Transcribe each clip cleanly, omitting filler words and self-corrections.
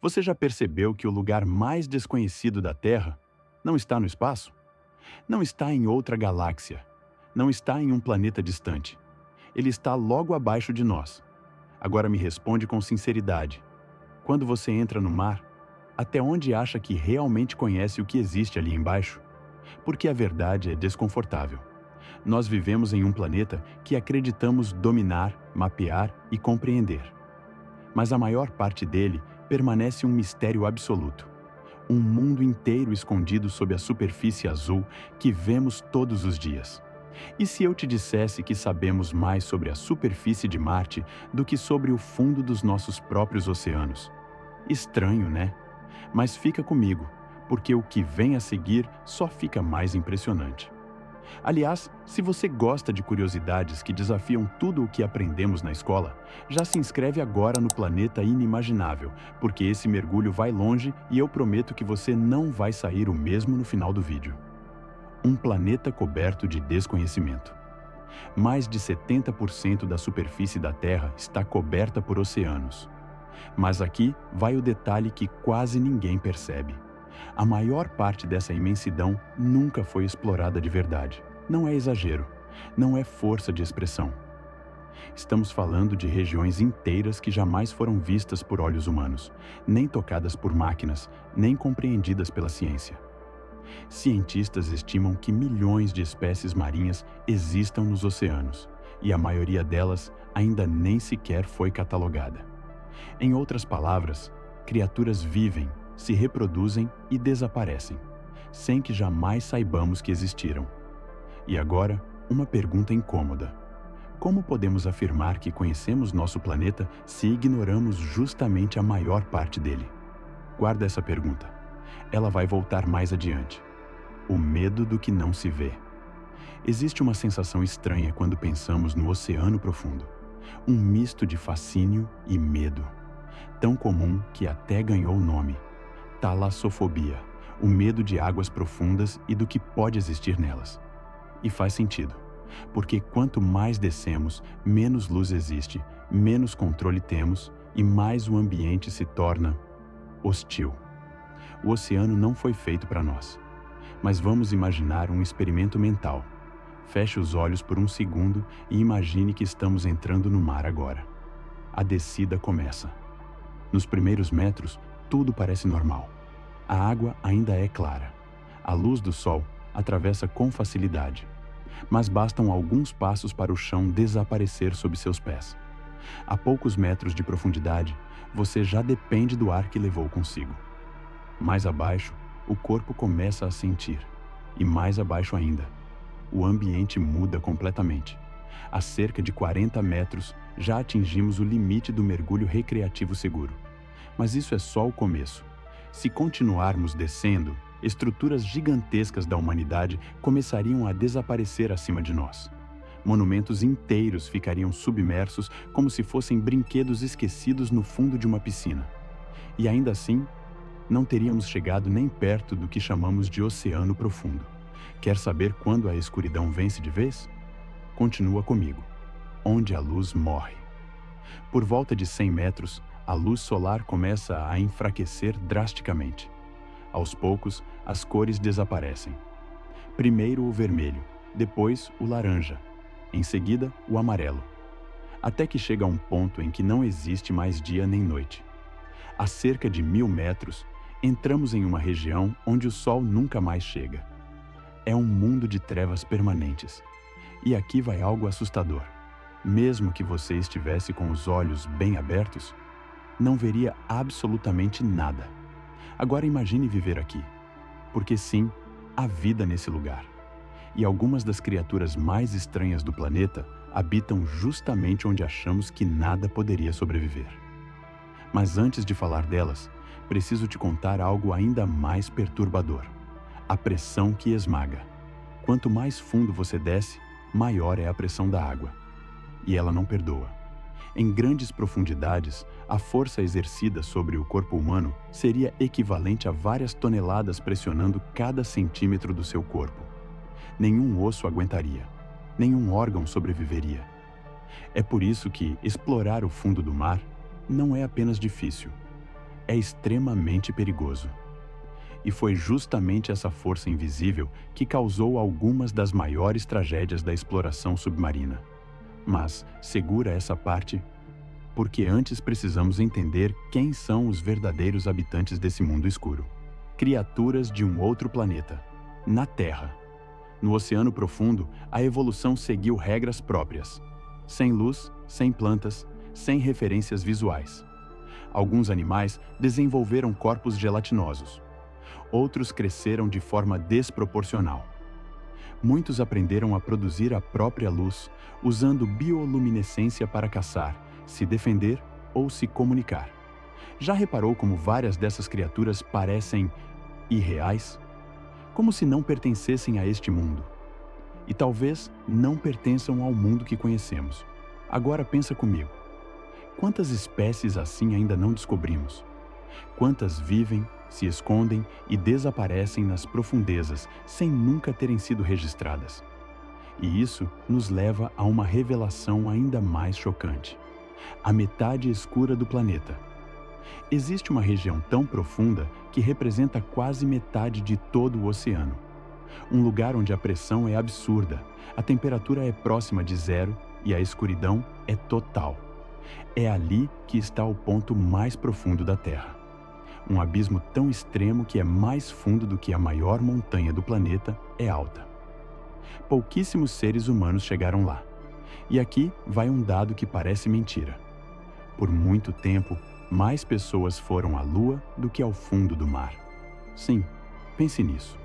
Você já percebeu que o lugar mais desconhecido da Terra não está no espaço? Não está em outra galáxia. Não está em um planeta distante. Ele está logo abaixo de nós. Agora me responde com sinceridade. Quando você entra no mar, até onde acha que realmente conhece o que existe ali embaixo? Porque a verdade é desconfortável. Nós vivemos em um planeta que acreditamos dominar, mapear e compreender. Mas a maior parte dele permanece um mistério absoluto. Um mundo inteiro escondido sob a superfície azul que vemos todos os dias. E se eu te dissesse que sabemos mais sobre a superfície de Marte do que sobre o fundo dos nossos próprios oceanos? Estranho, né? Mas fica comigo, porque o que vem a seguir só fica mais impressionante. Aliás, se você gosta de curiosidades que desafiam tudo o que aprendemos na escola, já se inscreve agora no Planeta Inimaginável, porque esse mergulho vai longe e eu prometo que você não vai sair o mesmo no final do vídeo. Um planeta coberto de desconhecimento. Mais de 70% da superfície da Terra está coberta por oceanos. Mas aqui vai o detalhe que quase ninguém percebe. A maior parte dessa imensidão nunca foi explorada de verdade. Não é exagero, não é força de expressão. Estamos falando de regiões inteiras que jamais foram vistas por olhos humanos, nem tocadas por máquinas, nem compreendidas pela ciência. Cientistas estimam que milhões de espécies marinhas existam nos oceanos, e a maioria delas ainda nem sequer foi catalogada. Em outras palavras, criaturas vivem, se reproduzem e desaparecem, sem que jamais saibamos que existiram. E agora, uma pergunta incômoda. Como podemos afirmar que conhecemos nosso planeta se ignoramos justamente a maior parte dele? Guarda essa pergunta. Ela vai voltar mais adiante. O medo do que não se vê. Existe uma sensação estranha quando pensamos no oceano profundo. Um misto de fascínio e medo. Tão comum que até ganhou o nome. Talassofobia, o medo de águas profundas e do que pode existir nelas. E faz sentido, porque quanto mais descemos, menos luz existe, menos controle temos e mais o ambiente se torna hostil. O oceano não foi feito para nós. Mas vamos imaginar um experimento mental. Feche os olhos por um segundo e imagine que estamos entrando no mar agora. A descida começa. Nos primeiros metros, tudo parece normal. A água ainda é clara. A luz do sol atravessa com facilidade. Mas bastam alguns passos para o chão desaparecer sob seus pés. A poucos metros de profundidade, você já depende do ar que levou consigo. Mais abaixo, o corpo começa a sentir. E mais abaixo ainda, o ambiente muda completamente. A cerca de 40 metros, já atingimos o limite do mergulho recreativo seguro. Mas isso é só o começo. Se continuarmos descendo, estruturas gigantescas da humanidade começariam a desaparecer acima de nós. Monumentos inteiros ficariam submersos como se fossem brinquedos esquecidos no fundo de uma piscina. E ainda assim, não teríamos chegado nem perto do que chamamos de oceano profundo. Quer saber quando a escuridão vence de vez? Continua comigo. Onde a luz morre. Por volta de 100 metros, a luz solar começa a enfraquecer drasticamente. Aos poucos, as cores desaparecem. Primeiro o vermelho, depois o laranja, em seguida o amarelo. Até que chega a um ponto em que não existe mais dia nem noite. A cerca de 1000 metros, entramos em uma região onde o sol nunca mais chega. É um mundo de trevas permanentes. E aqui vai algo assustador. Mesmo que você estivesse com os olhos bem abertos, não veria absolutamente nada. Agora imagine viver aqui. Porque sim, há vida nesse lugar. E algumas das criaturas mais estranhas do planeta habitam justamente onde achamos que nada poderia sobreviver. Mas antes de falar delas, preciso te contar algo ainda mais perturbador. A pressão que esmaga. Quanto mais fundo você desce, maior é a pressão da água. E ela não perdoa. Em grandes profundidades, a força exercida sobre o corpo humano seria equivalente a várias toneladas pressionando cada centímetro do seu corpo. Nenhum osso aguentaria. Nenhum órgão sobreviveria. É por isso que explorar o fundo do mar não é apenas difícil. é extremamente perigoso. E foi justamente essa força invisível que causou algumas das maiores tragédias da exploração submarina. Mas segura essa parte, porque antes precisamos entender quem são os verdadeiros habitantes desse mundo escuro. Criaturas de um outro planeta, na Terra. No oceano profundo, a evolução seguiu regras próprias. Sem luz, sem plantas, sem referências visuais. Alguns animais desenvolveram corpos gelatinosos. Outros cresceram de forma desproporcional. Muitos aprenderam a produzir a própria luz, usando bioluminescência para caçar, se defender ou se comunicar. Já reparou como várias dessas criaturas parecem irreais? Como se não pertencessem a este mundo. E talvez não pertençam ao mundo que conhecemos. Agora pensa comigo. Quantas espécies assim ainda não descobrimos? Quantas vivem, se escondem e desaparecem nas profundezas sem nunca terem sido registradas? E isso nos leva a uma revelação ainda mais chocante. A metade escura do planeta. Existe uma região tão profunda que representa quase metade de todo o oceano. Um lugar onde a pressão é absurda, a temperatura é próxima de zero e a escuridão é total. É ali que está o ponto mais profundo da Terra. Um abismo tão extremo que é mais fundo do que a maior montanha do planeta é alta. Pouquíssimos seres humanos chegaram lá. E aqui vai um dado que parece mentira. Por muito tempo, mais pessoas foram à Lua do que ao fundo do mar. Sim, pense nisso.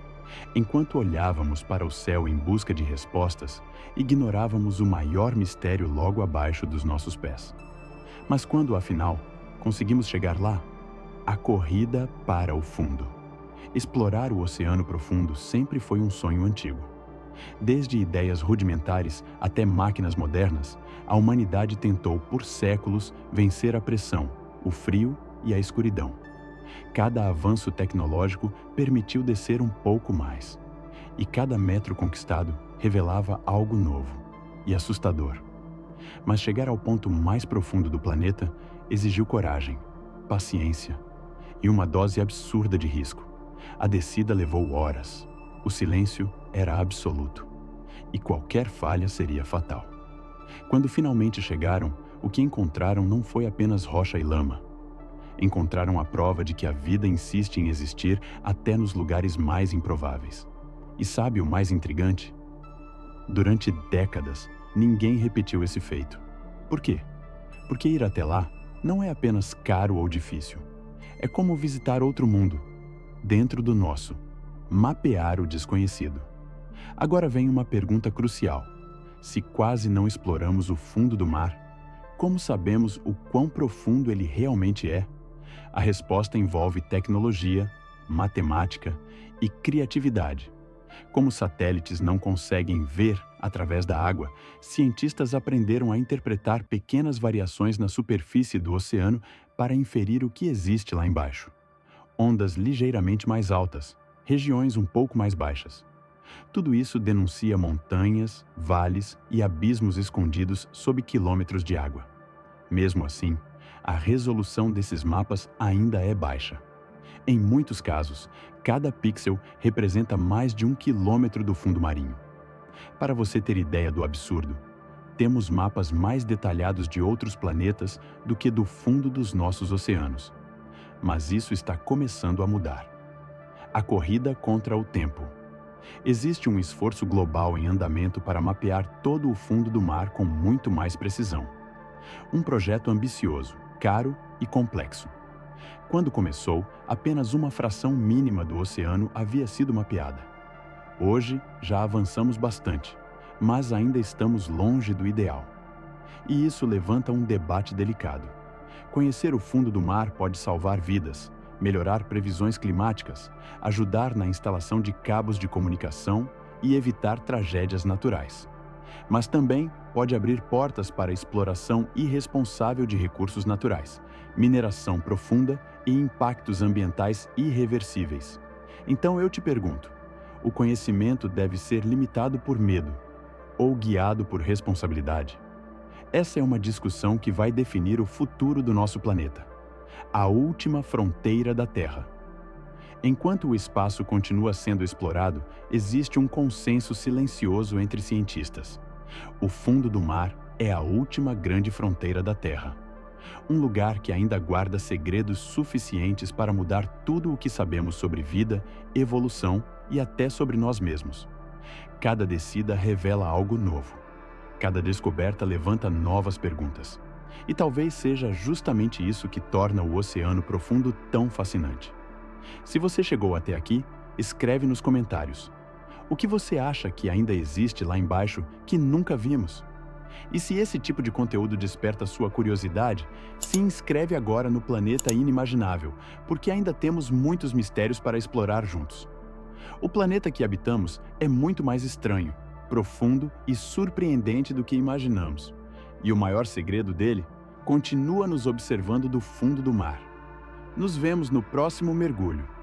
Enquanto olhávamos para o céu em busca de respostas, ignorávamos o maior mistério logo abaixo dos nossos pés. Mas quando, afinal, conseguimos chegar lá? A corrida para o fundo. Explorar o oceano profundo sempre foi um sonho antigo. Desde ideias rudimentares até máquinas modernas, a humanidade tentou por séculos vencer a pressão, o frio e a escuridão. Cada avanço tecnológico permitiu descer um pouco mais. E cada metro conquistado revelava algo novo e assustador. Mas chegar ao ponto mais profundo do planeta exigiu coragem, paciência e uma dose absurda de risco. A descida levou horas. O silêncio era absoluto. E qualquer falha seria fatal. Quando finalmente chegaram, o que encontraram não foi apenas rocha e lama. Encontraram a prova de que a vida insiste em existir até nos lugares mais improváveis. E sabe o mais intrigante? Durante décadas, ninguém repetiu esse feito. Por quê? Porque ir até lá não é apenas caro ou difícil. É como visitar outro mundo, dentro do nosso. Mapear o desconhecido. Agora vem uma pergunta crucial. Se quase não exploramos o fundo do mar, como sabemos o quão profundo ele realmente é? A resposta envolve tecnologia, matemática e criatividade. Como satélites não conseguem ver através da água, cientistas aprenderam a interpretar pequenas variações na superfície do oceano para inferir o que existe lá embaixo. Ondas ligeiramente mais altas, regiões um pouco mais baixas. Tudo isso denuncia montanhas, vales e abismos escondidos sob quilômetros de água. Mesmo assim, a resolução desses mapas ainda é baixa. Em muitos casos, cada pixel representa mais de 1 quilômetro do fundo marinho. Para você ter ideia do absurdo, temos mapas mais detalhados de outros planetas do que do fundo dos nossos oceanos. Mas isso está começando a mudar. A corrida contra o tempo. Existe um esforço global em andamento para mapear todo o fundo do mar com muito mais precisão. Um projeto ambicioso, caro e complexo. Quando começou, apenas uma fração mínima do oceano havia sido mapeada. Hoje, já avançamos bastante, mas ainda estamos longe do ideal. E isso levanta um debate delicado. Conhecer o fundo do mar pode salvar vidas, melhorar previsões climáticas, ajudar na instalação de cabos de comunicação e evitar tragédias naturais. Mas também pode abrir portas para a exploração irresponsável de recursos naturais, mineração profunda e impactos ambientais irreversíveis. Então eu te pergunto, o conhecimento deve ser limitado por medo ou guiado por responsabilidade? Essa é uma discussão que vai definir o futuro do nosso planeta. a última fronteira da Terra. Enquanto o espaço continua sendo explorado, existe um consenso silencioso entre cientistas. O fundo do mar é a última grande fronteira da Terra. Um lugar que ainda guarda segredos suficientes para mudar tudo o que sabemos sobre vida, evolução e até sobre nós mesmos. Cada descida revela algo novo. Cada descoberta levanta novas perguntas. E talvez seja justamente isso que torna o oceano profundo tão fascinante. Se você chegou até aqui, escreve nos comentários. O que você acha que ainda existe lá embaixo que nunca vimos? E se esse tipo de conteúdo desperta sua curiosidade, se inscreve agora no Planeta Inimaginável, porque ainda temos muitos mistérios para explorar juntos. O planeta que habitamos é muito mais estranho, profundo e surpreendente do que imaginamos. E o maior segredo dele continua nos observando do fundo do mar. Nos vemos no próximo mergulho.